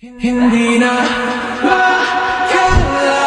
Hindi na makakala.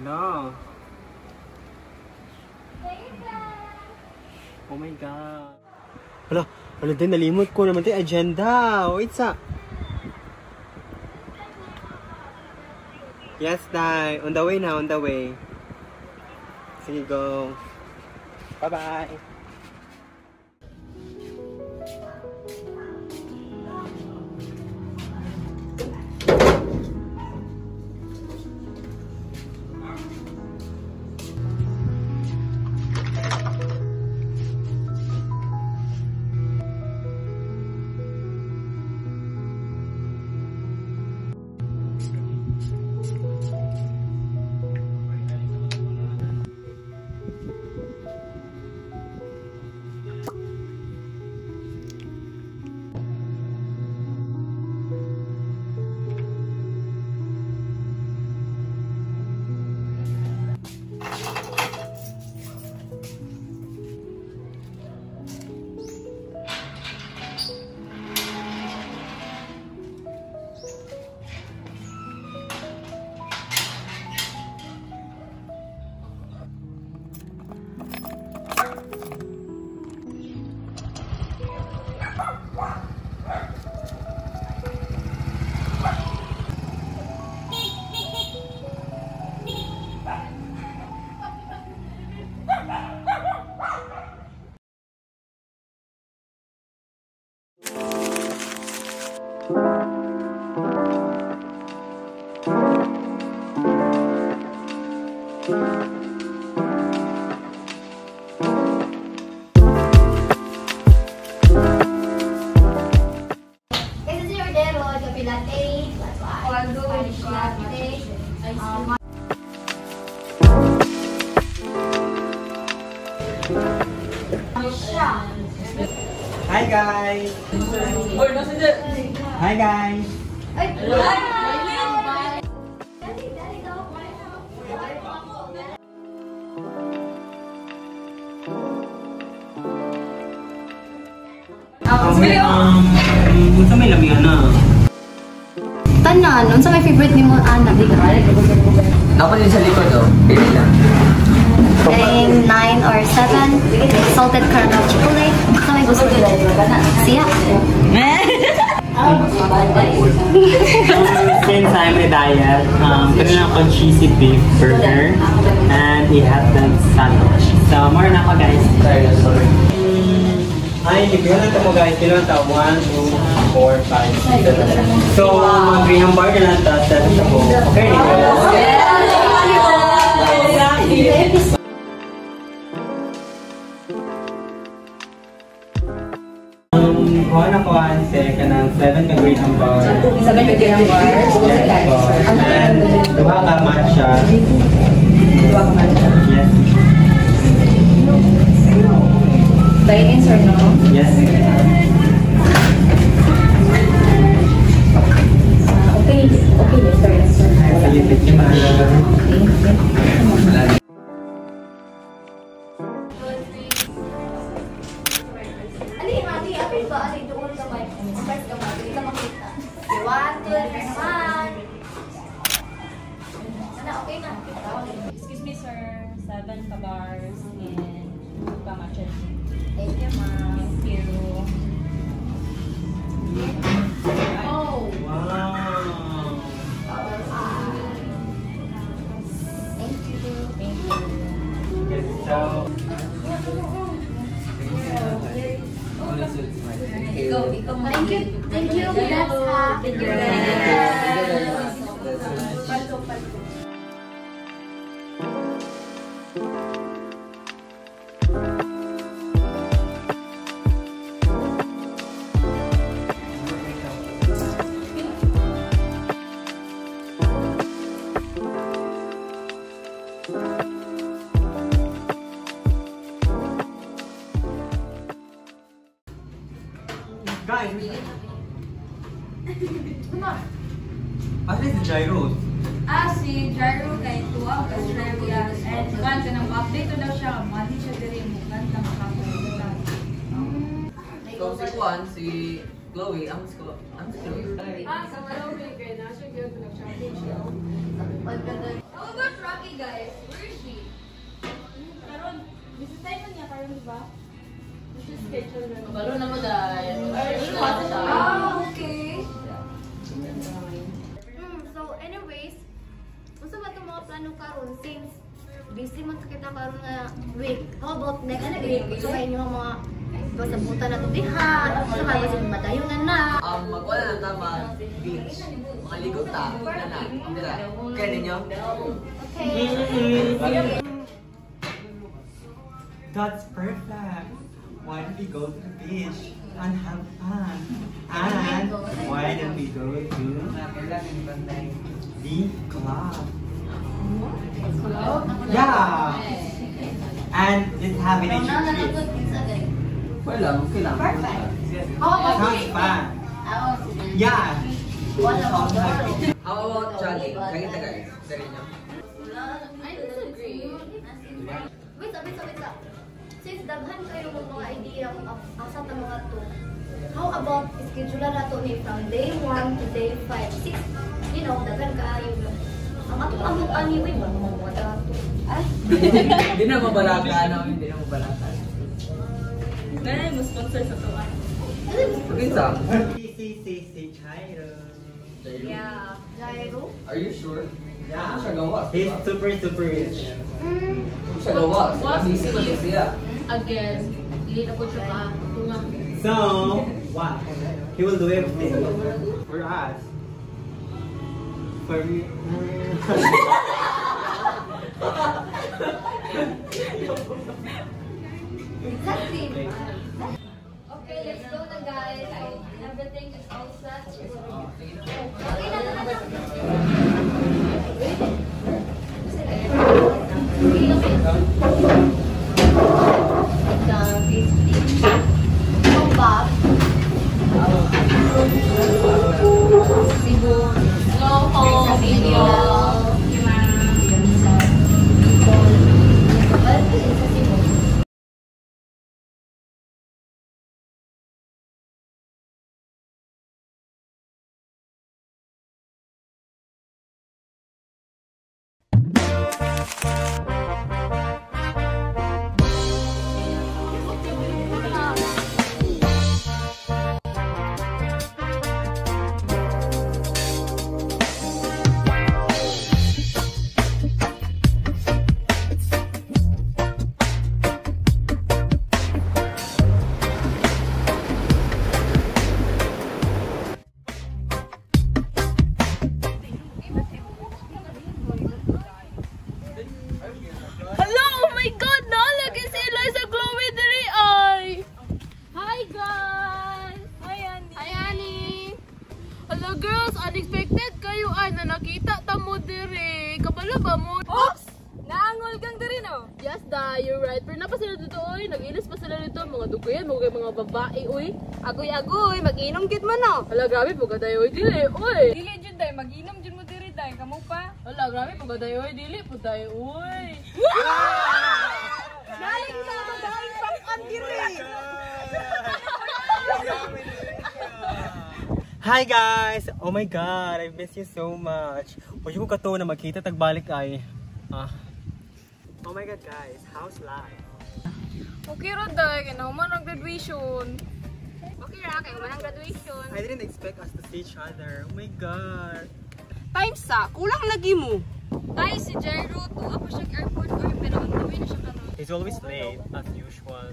No. Oh my God. Wala din, nalimot ko naman tayo agenda. Wait sa. Yes, Dai. On the way na, on the way. Sige, go. Bye-bye. Hi guys! Hi guys! Unsa may labi ana? Tanan, unsa may favorite nimo anak? Dapat din sa likod oh. Pili lang. Name 9 or 7 salted caramel chocolate. Unsa may gusto nila? Siya. Since I'm a diet, pwede lang akong cheesy beef burger and we have the sandwich. So, more na ako guys. Ay, libre na ito mo guys. Kailan ito? 1, 2, 4, 5, 6, 7. So, mag-green ang bar na lang ito. 7 na po. Okay, kuha na ko ang ka ng 7 ka green ang bar. 7 ka green ang bar? Yes po. And duha ka matcha. Duha ka matcha? Yes. Dine-ins or no? Yes. Okay, sir. Salipit niyo mahalaga. Excuse me, sir. 7 kabars and 2 matcha. Thank you, ma'am. Thank you. Oh. Wow. Thank you. Thank you. Yes, so, Thank you. Thank you. That's Thank you. guys, ano yung gyros? Si Jairo kay Tuwa ka Australia and kan ka nang update to daw siya mali siya diri mo kan na makapunta. So si Juan, si Chloe, ang si Chloe. Sa Chloe kay na siya gyud nag-shopping siya. How about Rocky guys? Where is she? Karon, bisitay man niya karon di ba? This is schedule na. Balo na mo dahil. Okay. So anyways, unsa ba itong mga plano karon since busy man sa kita karon nga week. How about next week? So kayo yung mga pasabutan na tutihan, so kayo sa madayunan na. Magwala na tama, beach. Mga ligot ta, na. Dira. Kaya ninyo? Okay. That's perfect. Why don't we go to the beach and have fun? And why don't we go to the club? Yeah. And just have a nature trip. Wala, okay lang. Sounds fun. Yeah. How about jogging? Kaya kita guys, dari nyo. I disagree. Wait, wait. Since daghan kayo ng mga idea asa ta mga to, how about schedule na to ni from day 1 to day 5, 6, you know, daghan kayo. Ang atong anyway ba mo dato. Ay. Hindi na mabalaka, hindi na mabalaka. Ganun mo sponsor sa tuwa. Pagkinsa? Si Jairo. Yeah. Jairo? Are you sure? Yeah. Siya gawas. He's super rich. Siya gawas. Was? Sisi siya. Again, hindi na po siya ka. Tungang. So, what? He will do everything for us. For me. Exactly. Okay, let's go na guys. Everything is all set. Okay na. Cebu. Go home, video. Wala ba mo? Oops! Naangol kang diri no? Yes da, you're right. Pero napa sila dito oy, nag-ilis pa sila dito, mga dugoyan, mga babae oy. Agoy-agoy, mag-inom gid man no. Hala grabe po gaday oy, dili oy. Dili jud day, mag-inom jud mo diri day, kamo pa. Hala grabe po gaday oy, dili po day oy. Galing sa babaeng pang diri. Hi guys! Oh my god, I miss you so much. Huwag ko kato na magkita tagbalik ay. Oh my god guys, how's life? Okay ra day, kay nahuman ang graduation. Okay ra kay nahuman ang graduation. I didn't expect us to see each other. Oh my god. Time sa, kulang lagi mo. Tay si Jairo to ako siya airport or pero ang gawin na siya karon. He's always late, as usual.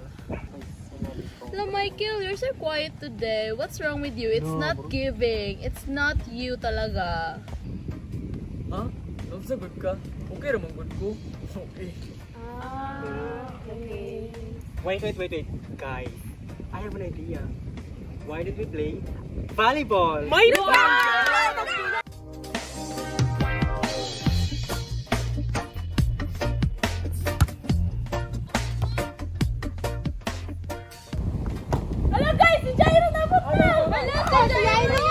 Hello Michael, you're so quiet today. What's wrong with you? It's not giving. It's not you talaga. Ha? Love sa good ka? Okay ramang good ko. Okay. Okay. Wait. Guys, I have an idea. Why did we play volleyball? My god! Hello guys, si Jairo dapat na! Hello si Jairo!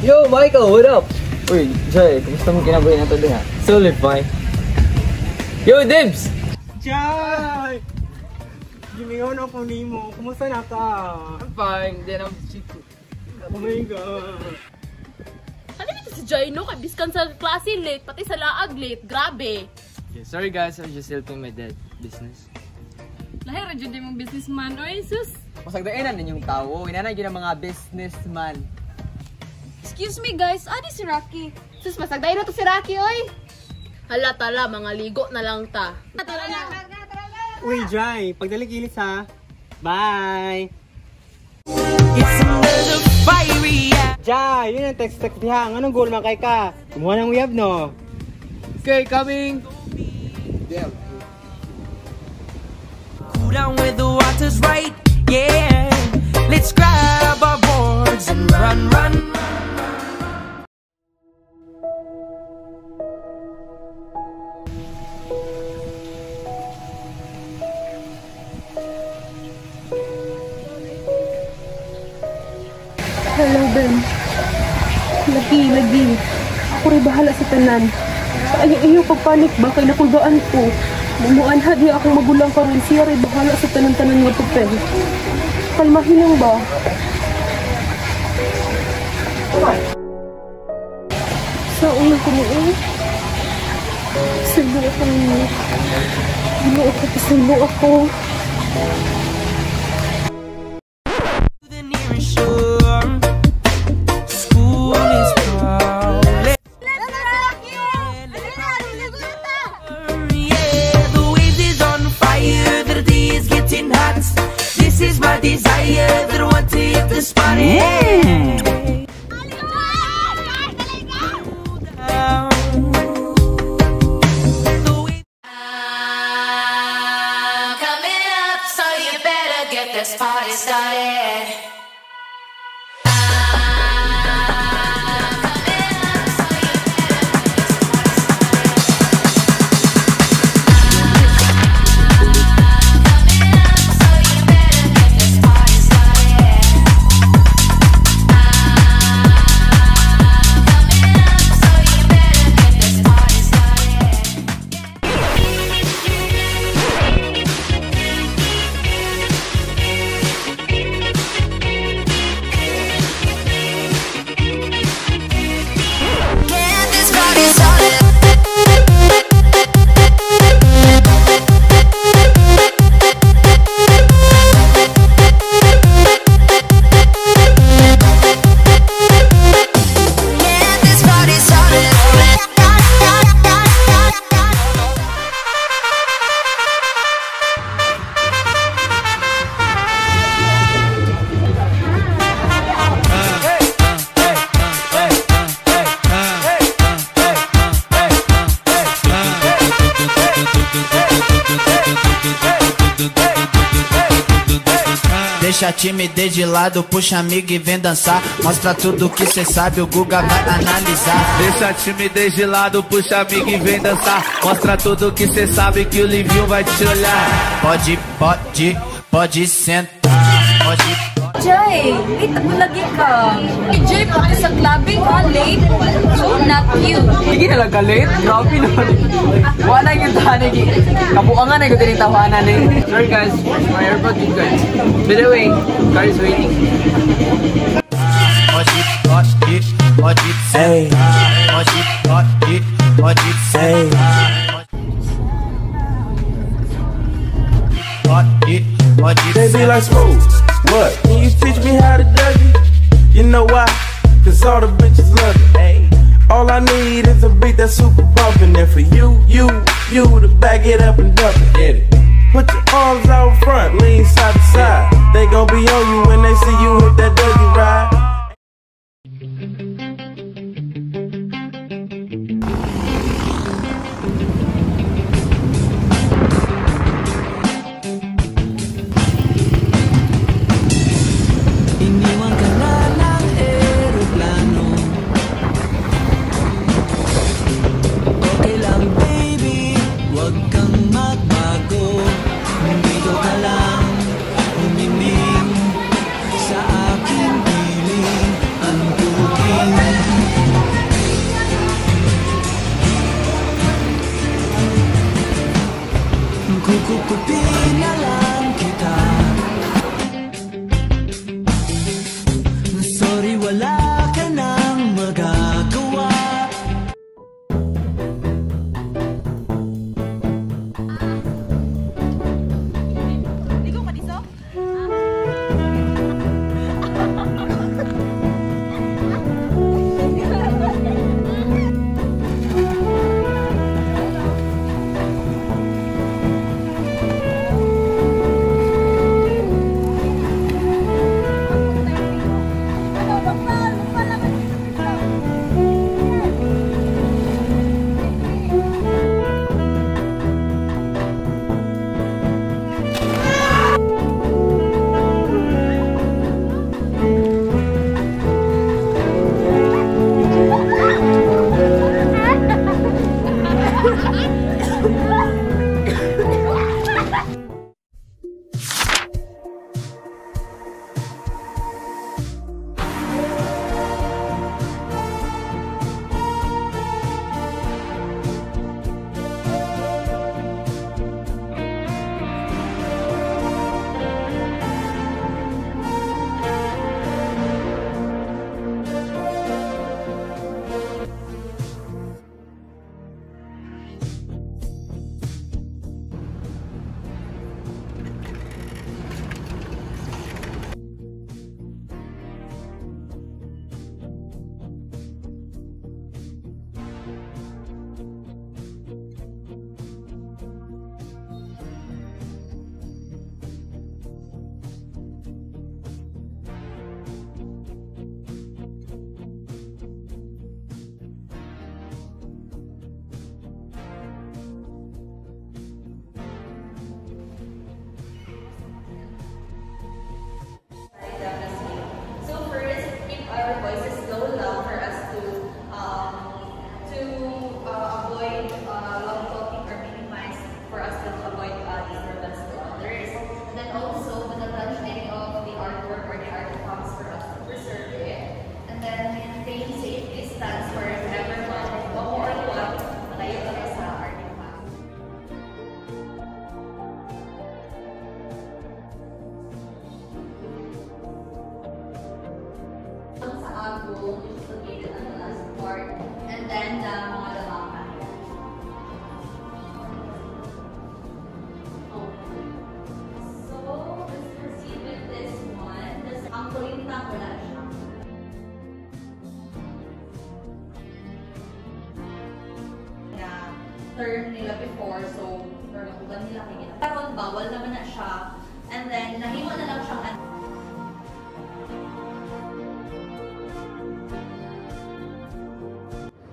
Yo, Michael, what up? Uy, Jay, kumusta mo kinabuhi na ito din ha? Solid, fine. Yo, Dibs! Jai! Gimingon ako nimo. Kumusta na ka? I'm fine, then I'm chico. Oh my god. Ano dito si Jairo? Kabiskan sa klase late, pati sa laag late. Grabe! Yeah, sorry guys, I'm just helping my dad business. Lahir dyan din mong businessman. Oy, sus! Masagdainan ninyong tao, inanay yun ang mga businessman. Excuse me guys, adi si Rocky. Sus, masagday na to si Rocky, oy! Hala tala, mga ligo na lang ta. Tara na! Uy, Jai, pagdaligilis ha. Bye! Jai, yun ang text diha. Anong goal man kay ka? Kumuha ng uyab, no? Okay, coming! Damn. Cool down where the water's right, yeah. Let's grab our boards and run. Hello, Ben. Lagi. Ako rin bahala sa tanan. Ay, iyo pagpanik ba kay nakulbaan ko. Mumuanha di akong magulang karon, siya rin bahala sa tanan-tanan nga papel. Kalmahin lang ba? Sa ulang ko mo Silo ako niyo. Pasilo ako. The nearest shore. School is calling. Yeah, the waves is on fire. The day is getting hot. This is my desire. That I want to hit the spot. Yeah. This party started. Deixa a timidez de lado, puxa amigo e vem dançar. Mostra tudo que cê sabe, o Guga vai analisar. Deixa a timidez de lado, puxa amigo e vem dançar. Mostra tudo que cê sabe, que o Livinho vai te olhar. Pode sentar, pode. Jay, late ako lagi ka. Jay, pati sa clubbing ka, late. So not you. Hindi na lang ka-late? Grabe naman. Wala yung tahanig. Kabuangan na yung tinitawanan eh. Sorry guys, my airport is guys. By the way, car is waiting. Pode say. Pode say. Baby like smooth. What? Can you teach me how to Dougie? You know why? Cause all the bitches love it. All I need is a beat that's super bumpin'. And for you to back it up and dump it. Hit it. Put your arms out front, lean side to side. They gon' be on you when they see you hit that Dougie ride. Kukupin na lang kita. Sorry, wala ka nang magagawa. Ligo ka diso? term nila before, so nakugan nila kaya. Karon bawal naman na siya. And then nahimo na lang siyang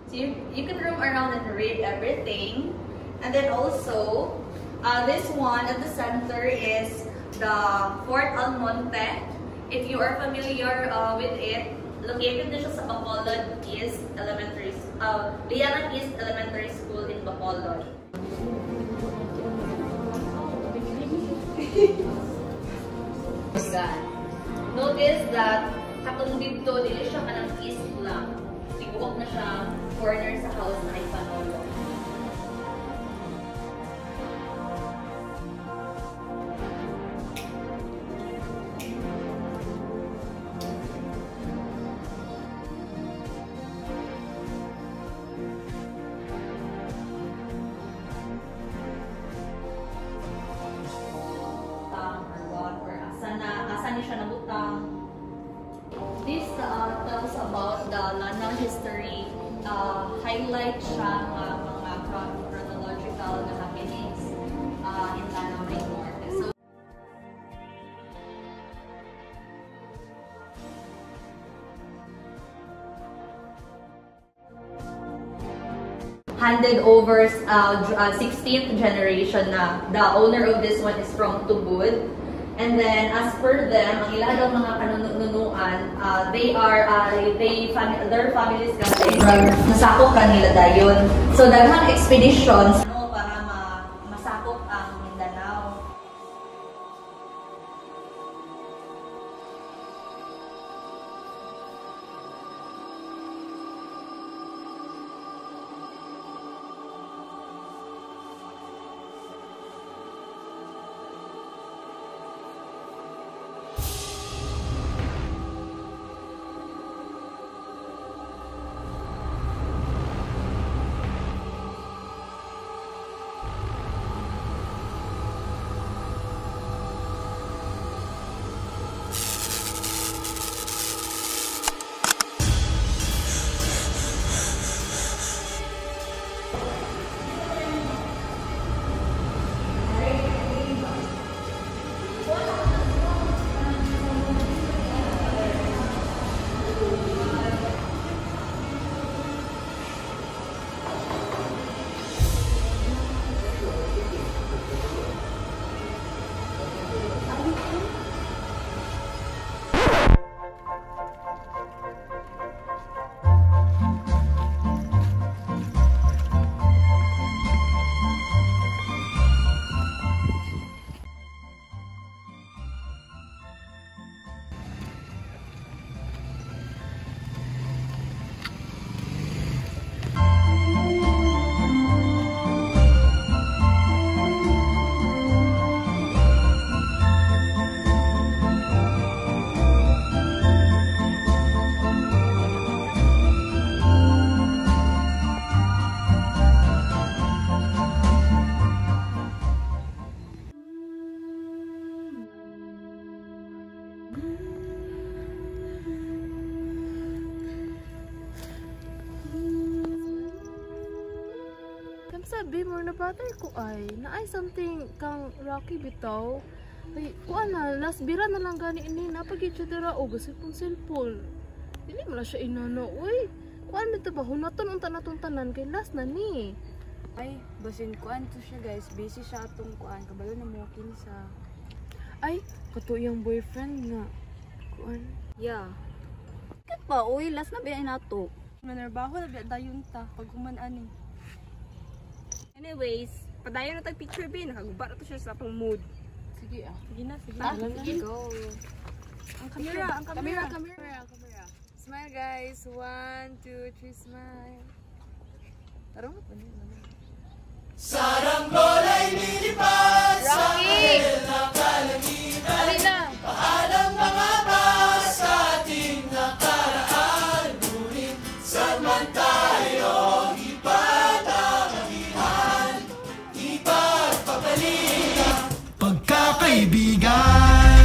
so you can roam around and read everything. And then also this one at the center is the Fort Almonte. If you are familiar with it, located na siya sa Bacolod East Elementary, Lianan East Elementary School in Bacolod. Notice that katong dito, dili siya kanang east lang. Tiguok na siya corner sa house na Ipanolo. Asa niya siya nabutang. This tells about the Lanao history. Highlight siya mga chronological na happenings in Lanao Main Norte. So, handed over 16th generation na. The owner of this one is from Tubod. And then, as per them, ang ilan daw mga kanunuan, their families kasi nasakop kanila dayon. So, daghang expeditions para masakop ang Mindanao. Sabi mo, nabatay ko ay naay something kang Rocky bitaw. Ay, kuan na, last bira na lang gani ini, napagid siya dira o gasip kong cellphone. Dili mo na siya inano, uy. Kuan mo ito ba, hunaton unta na itong tanan kay last na ni. Ay, basin kuan to siya guys, busy siya atong kuan, kabalo na mo kinsa. Ay, kato yung boyfriend nga. Kuan. Yeah. Kat pa, uy, last na biya nato. Manarbaho na biya dayon ta, pag human-ani. Anyways, padayon na tag picture bin, nakaguba na to siya sa pang mood. Sige ah. Sige na, sige. Sige, go. Ang camera, ang camera. Smile guys. 1, 2, 3, smile. Tarong pa niyo. Saranggola'y nilipad sa kahel na kalangitan. Paalam mga bas sa ating nakaraan. Ngunit saan man tayo ipatakagihan, ipagpapalitan pagkakaibigan.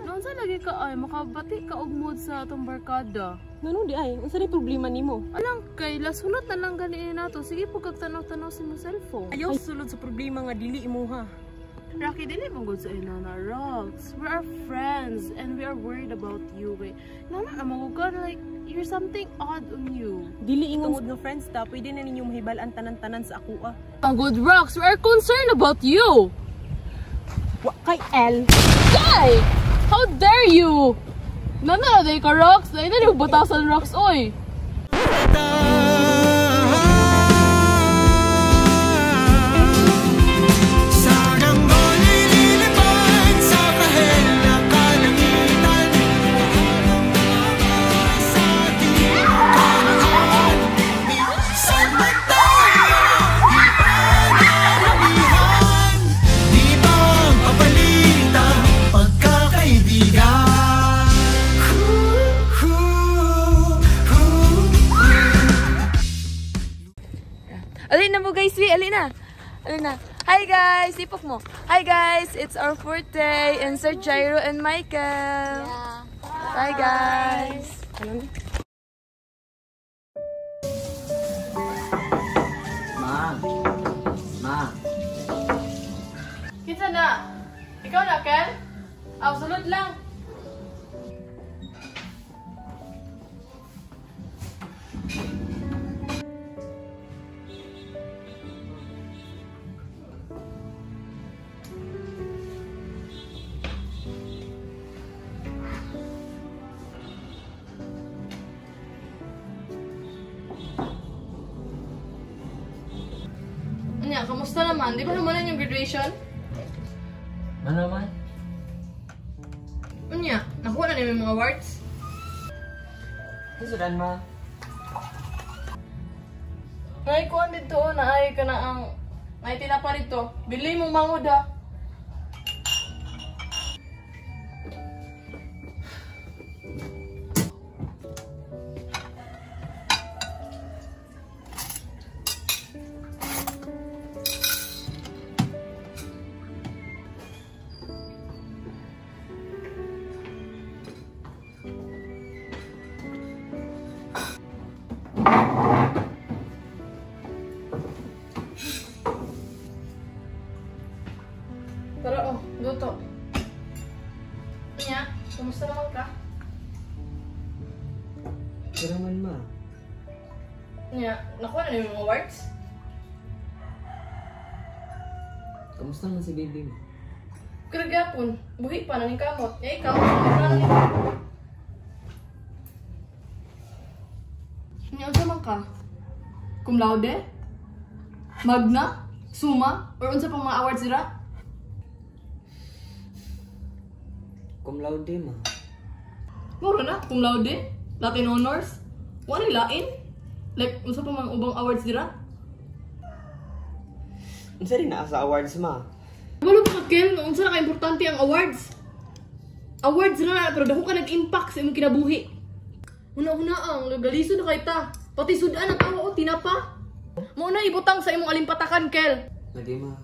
Noon sa lagi ka ay makabati ka og mood sa atong barkada. Ngano di ay, unsa ray problema nimo? Alang kay lasunod na lang gani nato. Sige po kag tanaw-tanaw sa mo cellphone. Ayaw sulod sa problema nga dili imuha. Rocky, dili mo good sa inana, Rox. We are friends and we are worried about you. Nana, amagugan, like, you're something odd on you. Dili ingong nga friends ta, pwede na ninyo mahibalan tanan-tanan sa ako ah. Ang good, Rox, we are concerned about you. Kay L. Guy! How dare you? Nana, day ka, Rox. Dahil na yung butasan, Rox, oy. Alin na mo guys, alin na. Hi guys, sipok mo. Hi guys, it's our fourth day and Sir Jairo and Michael. Yeah. Bye guys. Ma. Kita na. Ikaw na, Ken? Absolute lang. Anya, kamusta naman? Di ba naman yung graduation? Ano naman? Anya, nakuha na namin yung mga awards? Sudan ma. Ngay kuhan dito, naay ka na ang... Ngay tinapa dito. Bili mong mangod ha. Tara, oh, luto. Nya, kumusta naman ka? Pero naman ma. Nya, nakuha na namin yung awards? Kamusta naman si baby mo? Karagapon, buhi pa na ni kamot. Eh, ikaw, ano ni? Nya, unsa man ka? Cum laude? Magna? Summa? Or unsa pang mga awards dira? Cum laude ma. Mura na, cum laude, Latin honors, wala lain. Like, unsa pa mga ubang awards dira? Unsa rin na sa awards ma? Wala ba kakil, unsa na ka-importante ang awards? Awards na, pero dako ka nag-impact sa imong kinabuhi. Una-una ang, galiso na kay ta. Pati sudan ang tao, tinapa. Mauna ibutang sa imong alimpatakan, Kel. Lagi ma.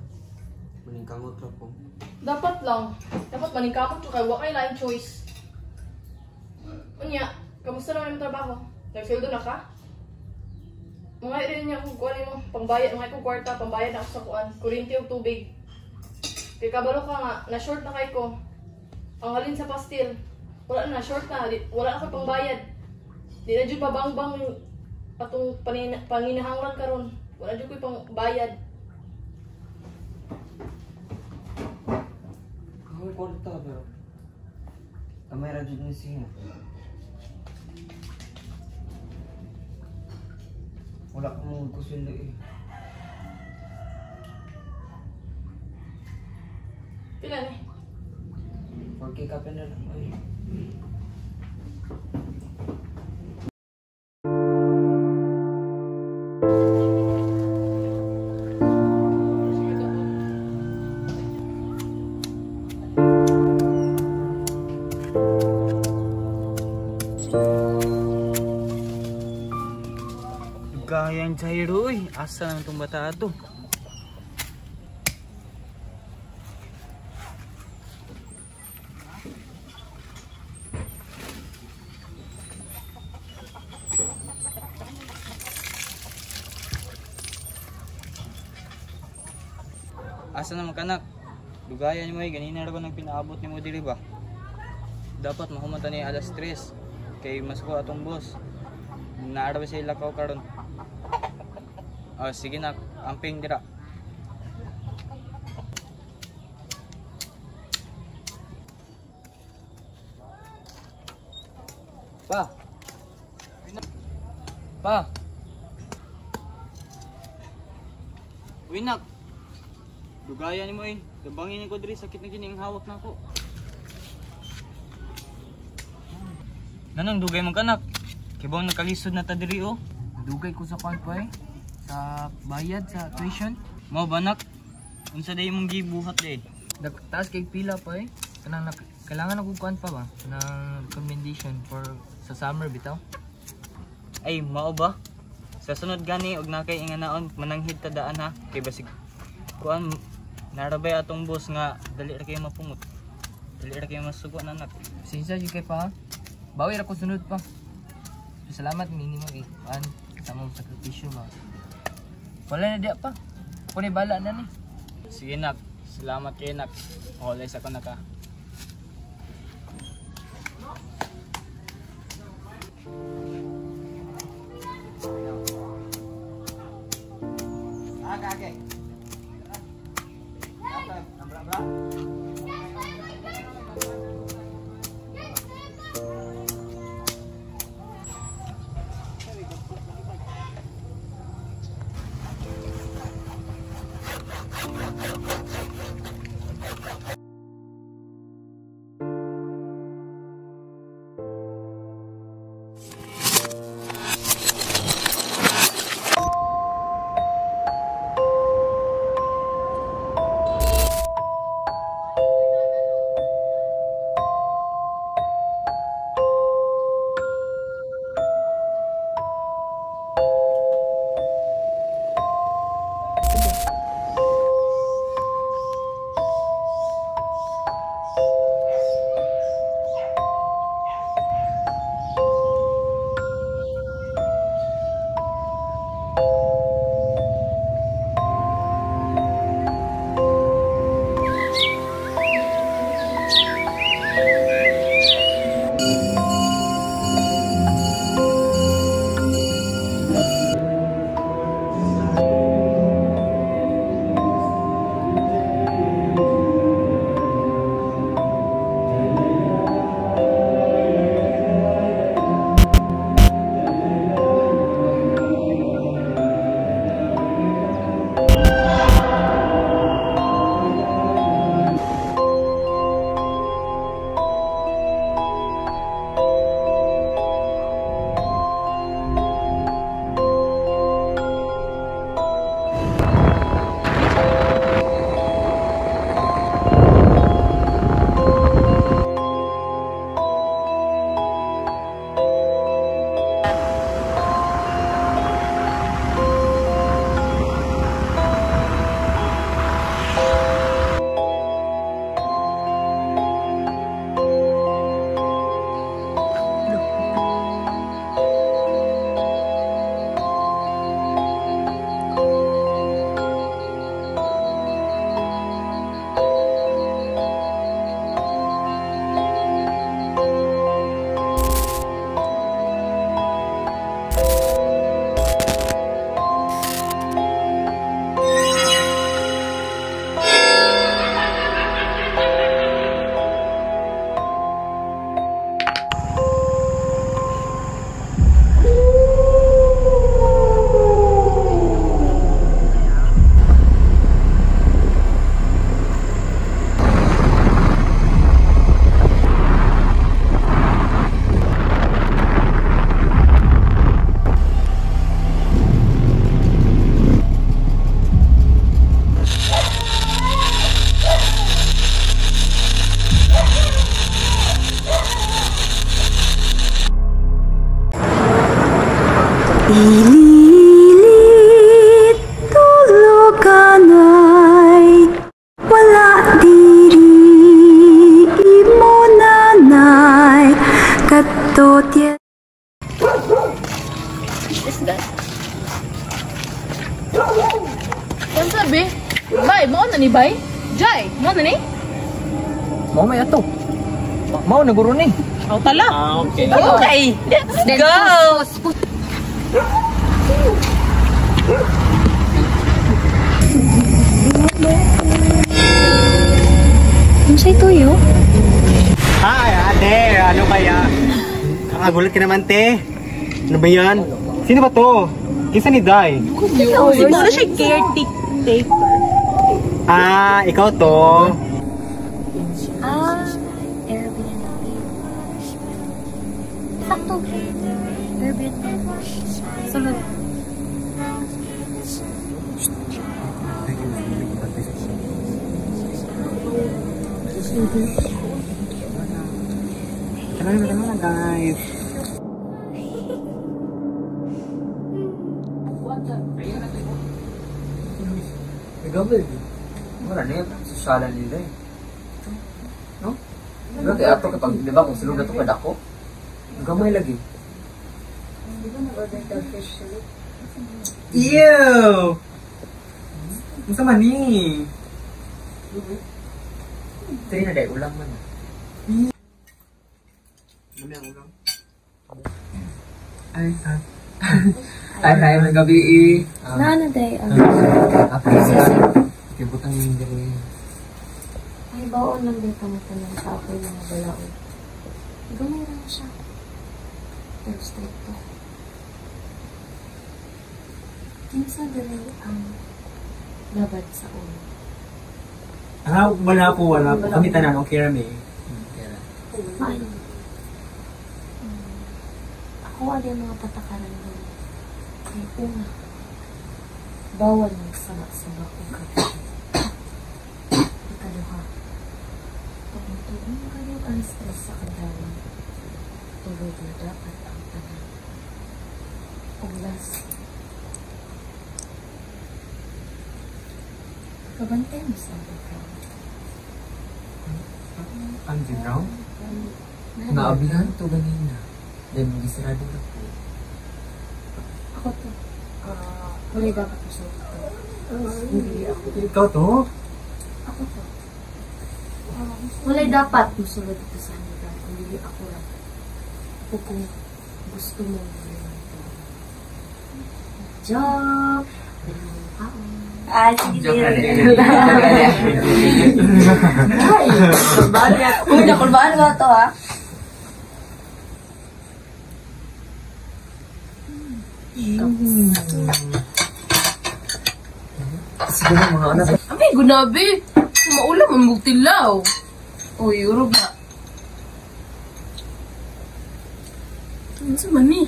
Maningkamot ra ko. Dapat lang. Dapat maningkamot ka kay wakay lain choice. Unya, kamusta naman yung trabaho? Nagsildo na ka? Mga rin niya kung kuhanin mo, pambayad, mga kong kwarta, pambayad na ako sa kuhan, kurinti o tubig. Kaya kabalo ka nga, na-short na kay ko. Ang halin sa pastil. Wala na, short na, wala na ko pambayad. Di na dyan pabangbang yung atong panginahanglan karon. Wala dyan ko yung pangbayad. Ako kwarta pero kamay ra jud ni siya. Wala ko mo kusundo eh. Pila ni? 4K ka pa na lang. Ay. Gayang Jairo, asa naman itong bata ito? Asa naman kanak? Dugayan mo ganina ra ko nang pinaabot nimo diri ba? Dapat mahuman ni alas 3 kay mas ko atong boss. Naara ba sila lakaw karon? Sige na, amping dira. Pa. Pa. Winak. Dugayan mo Dabangin ko diri sakit na gini ang hawak nako. Nanong dugay man kanak. Kibaw nakalisod na ta diri oh. Dugay ko sa kwan pa sa bayad sa tuition. Mao ba nak? Unsa day imong gibuhat day? Taas kay pila pa kanang kailangan ako kwan pa ba ng recommendation for sa summer bitaw. Ay mao ba? Sa sunod gani og nakay inganaon mananghid ta daan ha kay basig kuan narabay atong boss nga dali ra kayo mapungot. Dali ra kayo masugo na anak. Sinsa jud kay pa. Bawi ra ko sunod pa. Salamat minimum kuan sa mong sakripisyo ba. Wala na diya pa. Ako ni bala na ni. Sige nak. Salamat kay nak. Olay sa ko na ka. Okay. Ililit tulugan ay wala diri imo nanay katotya. Is that? Yan sabi? Bay, mo na ni Bay? Jai, mo na ni? Mau may ato. Mau na guro ni. Aw tala. Okay. Okay, let's go. Ano sa'yo tuyo? Hi, ate. Ano kaya? Kakagulat ka naman, te. Ano ba yan? Sino ba to? Kisa ni Dai. Siguro siya caretaker. Ah, ikaw to. Airbnb. Sakto. Airbnb. Sunod. Tara na guys. Gamay. Wala na yan. Sosyalan nila eh. No? Diba kaya ato kapag, di ba kung sulong na ito kadako? Gamay lagi. Di ba nag-order ka fish ulit? Ew! Masa man ni? Tari na dahil ulam man. Dami ang ulam. Ay, may gabi eh. Nana day. Ako sa kibutang yung diri. Ay, baon lang dito mo tanong sa ako yung mga balaod. Gamay lang siya. Thursday to. Kinsa dali ang labad sa ulo. Wala po. Kami tanan, okay rami. Paano? Ako ali ang mga patakaran doon. Kaya una, bawal magsama-sama kung kagabi. Ikaluha, pag matulong kayo ang stress sa kadalan, tulog na dapat ang tanan. Kung last, kabantay mo sa background. Ang ginraw? Naabihan to ganina. Then, gisirado na po. Ako to. Wala dapat ko sa ito. Hindi ako. Ikaw to? Ako to. Wala dapat musulod ito sa hanggang. Hindi ako lang. Ako kung gusto mo naman ito. Joke! Sige. Ay! Kulbaan ba ito ha? Siguro mga anak. Abi, gunabi. Maulam ang mugtilaw. O, Europe na. Ano sa mani?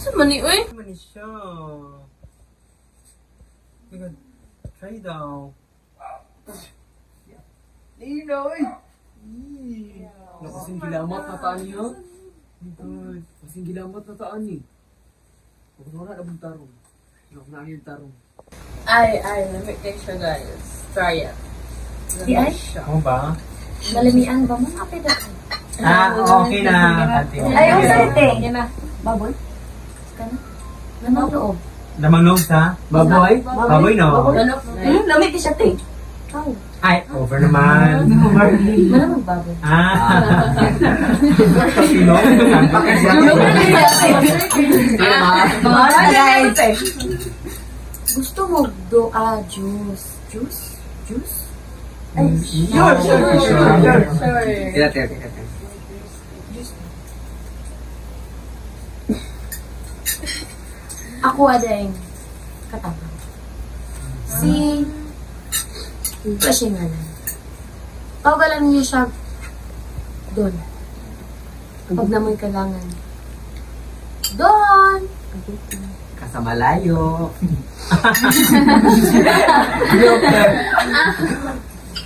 Sa mani, oy? Mani siya. Try daw. Ninoy! Nakasing gilamat na taan niyo. Kasing gilamat na taan ni. Huwag na na tarong. Huwag na yung tarong. Ay, lamig kayo siya, guys. Try it. Di ay? Ano ba? Malamian ba mo? Kapit ako. Okay na. Ay, ang sarite. Yan na. Baboy? Kano? Lamang loob. Lamang loob sa? Baboy? Baboy no? Lamig siya, te. Ay, over naman. Malamang baboy. Sino? Guys. Gusto mo juice? Juice? Ay, Sure. Tira. ako adeng katapang. Si Pasingalan. Tawagan niyo siya doon. Pag namoy kailangan. Doon! Kasamalayo.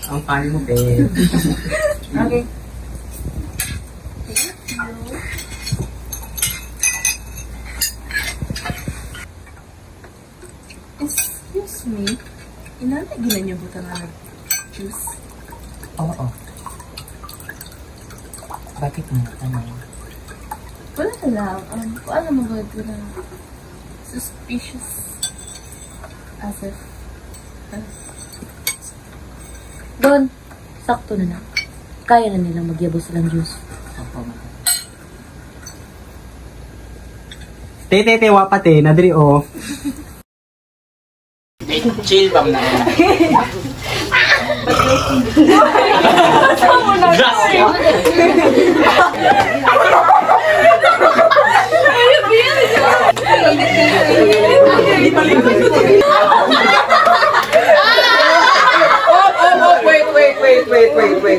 Ang funny mo, babe. Okay. Excuse me. Inalagilan niyo ba ka nga juice? Oo. Bakit mo? Ano? Wala na lang. Alam mo ba ito na suspicious as if Don, sakto na. Kaya na nilang magyabo silang juice. Te, wapate, nadri o. Chill bang na.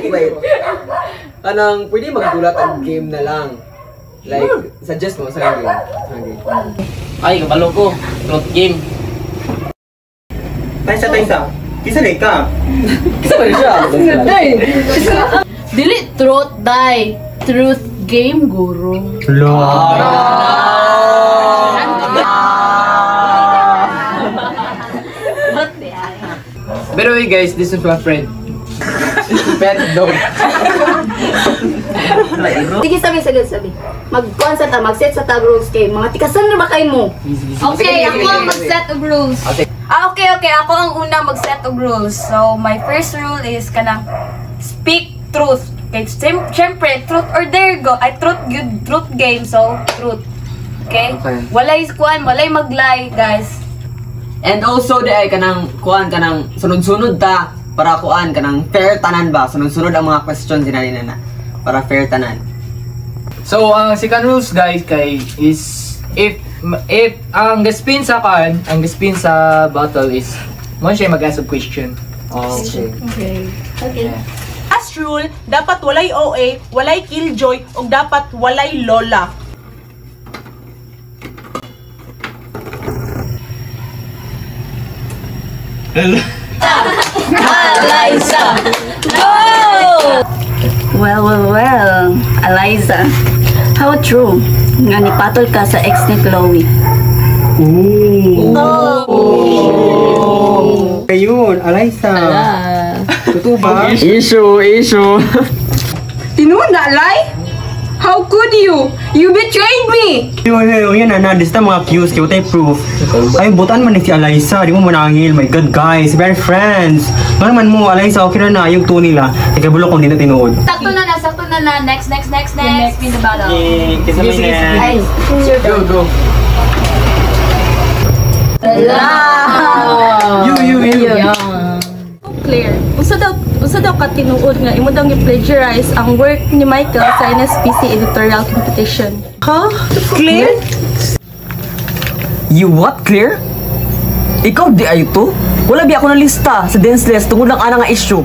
Wait. Anong, pwede magdulat ang game na lang. Like, suggest mo sa game. Ay, kabalo ko. Truth game. Taysa. Kisa na ka. Kisa ba siya? Dili truth, die. Truth game, guru. By the way guys, this is my friend. Pet dog. Sige, sabi. Mag-set sa tag rules kay mga tikasan na ba kayo mo? Okay, ako ang mag-set of rules. Okay, ako ang una mag-set of rules. So, my first rule is kanang speak truth. Okay, syempre, truth or dare go. Ay, truth game. So, truth. Okay? Walay mag-lie, guys. And also, di ay kanang sunod-sunod ta para kanang fair tanan ba? Sunod-sunod ang mga questions na para fair tanan. So, ang second rules guys is if ang gaspin sa bottle is mo siya mag-ask of question. Okay. As rule, dapat walay OA, walay killjoy, ug dapat walay lola. Eliza! Go! Well, Eliza. How true nga nipatol ka sa ex ni Chloe? Ayun, Eliza. Totoo ba? Issue. Tinuod na, lie? How could you? You betrayed me! Yan na, this na mga cues, kaya tayo proof. Ay, butaan man si Eliza, di mo manangil. My God, guys, very friends. Ano naman mo, Eliza, okay na yung two nila. Ikabulo kung di na tinuod. Sakto na. Next. Spin the bottle. Kisa may Ay, Go. You. Claire, usa daw ka tinuod nga imo daw gi-plagiarize ang work ni Michael sa NSPC editorial competition. Huh? Claire? You what, Claire? Ikaw di ayo to? Wala bi ako na lista sa dance list tungod lang ana nga issue.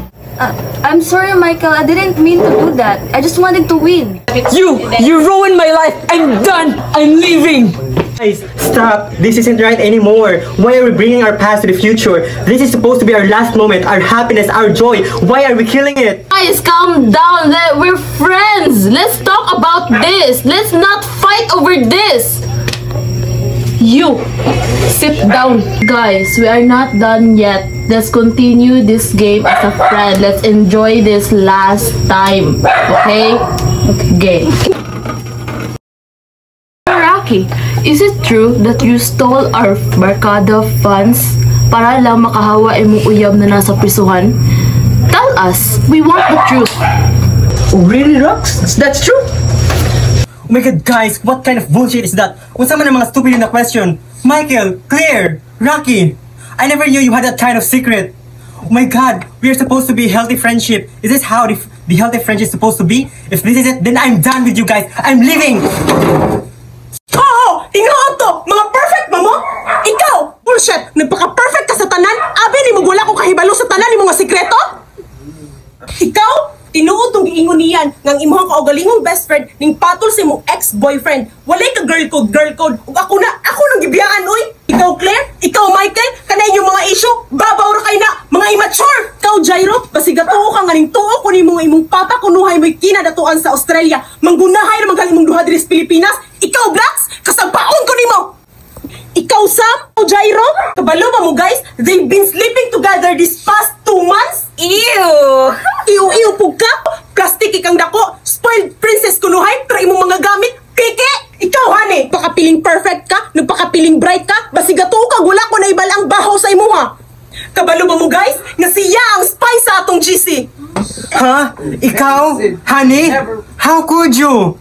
I'm sorry, Michael. I didn't mean to do that. I just wanted to win. You ruined my life. I'm done. I'm leaving. Guys, stop. This isn't right anymore. Why are we bringing our past to the future? This is supposed to be our last moment, our happiness, our joy. Why are we killing it? Guys, calm down. We're friends. Let's talk about this. Let's not fight over this. You, sit down. Guys, we are not done yet. Let's continue this game as a friend. Let's enjoy this last time. Okay? Game. Rocky, is it true that you stole our Barkada funds para lang makahawa imong uyab na nasa prisuhan? Tell us. We want the truth. Oh, really, Rox? That's true? Oh my God, guys, what kind of bullshit is that? Unsa man ang mga stupid na question? Michael, Claire, Rocky, I never knew you had that kind of secret. Oh my God, we are supposed to be healthy friendship. Is this how the healthy friendship is supposed to be? If this is it, then I'm done with you guys. I'm leaving. Tingnan to! Mga perfect ba mo? Ikaw! Bullshit! Nagpaka-perfect ka sa tanan? Abi ni mo wala ko kahibalo sa tanan ni mga sikreto? Ikaw? Tinuod tong giingon niyan ngang imong kaugalingong best friend ning patol sa imong ex-boyfriend. Walay ka girl code. Ug ako nang gibiyaan oy. Ikaw Claire, ikaw Michael, kanay yung mga issue, babaw ra kay na, mga immature. Ikaw Jairo, basig gatuo ka nga ning tuo kun imong papa kunuhay mo'y kinadatuan sa Australia. Manggunahay ra magaling imong duha diri sa Pilipinas. Ikaw Blacks, kasagpaon ko nimo. Ikaw Sam, o Jairo, kabalo ba mo guys? They've been sleeping together this past 2 months? Ew po ka? Plastic ikang dako, spoiled princess kunuhay, pero imong mga gamit, piki! Ikaw hane, nagpakapiling perfect ka, nagpakapiling bright ka, basig ato ka, wala ko na ibalang baho sa imo ha. Kabalo ba mo guys? Nga siya ang spy sa atong GC. Ha? Ikaw? Honey? How could you?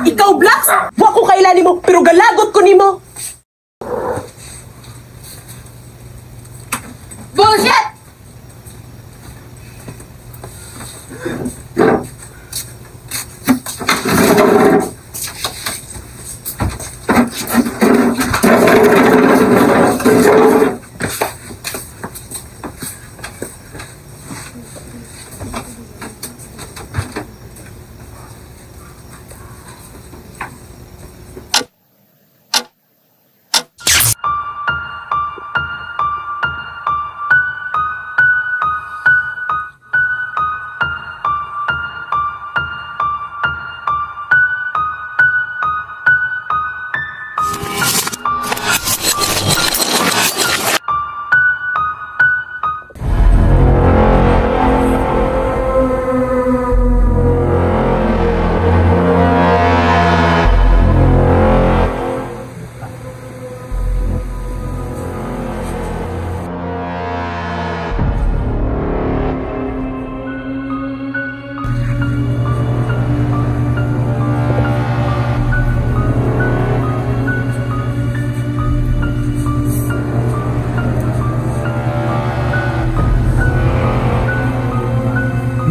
Ikaw, Blacks? Wa ko kailani mo, pero galagot ko nimo. Bullshit!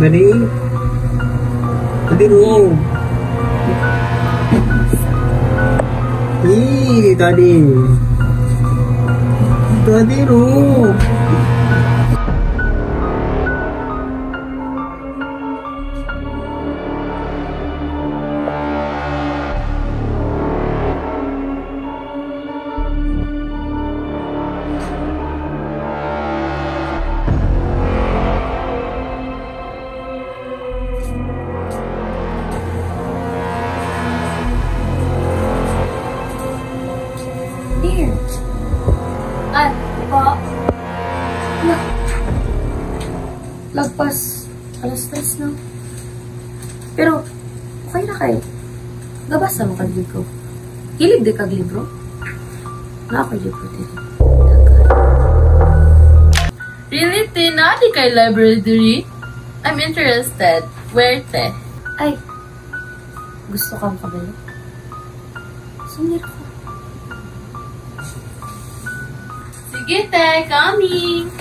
Dali. Dali ro. Dali. Dali ro. Dear. Po. Lagpas. Alas 3 na. Pero, okay na kayo. Gabasa mo kag libro. Hilig di kag libro? Nakakay libro din. Really, Tina? Di kay library? I'm interested. Where, te? Ay, gusto kang kabalo? Sumir ko. Sige, te. Coming!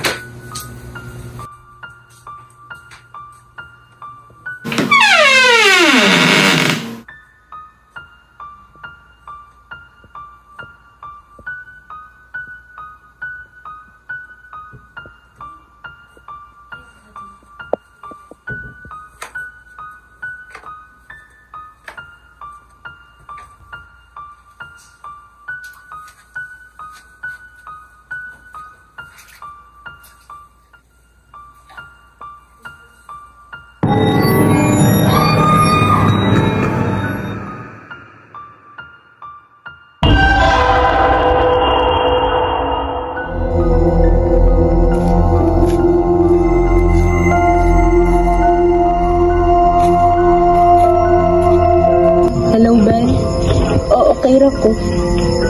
Kaira ko.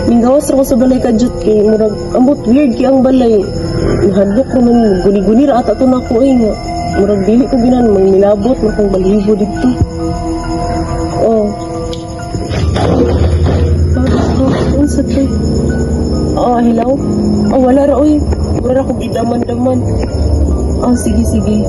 Minggawas ra ko sa balay kadjut kay murag ambot weird kay ang balay. Ihadlok ko man guni-guni ra ata to nako ay nga. Murag dili ko ginan manglilabot makang balibo dito. Oh. Unsa kay? Hello? Wala ra oy. Wala ko gidaman-daman. Sige.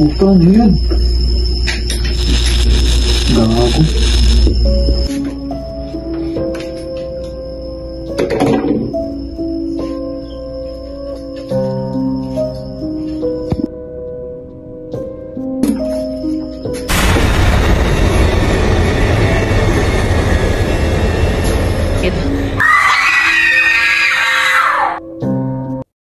Puta, ano yun? Gago.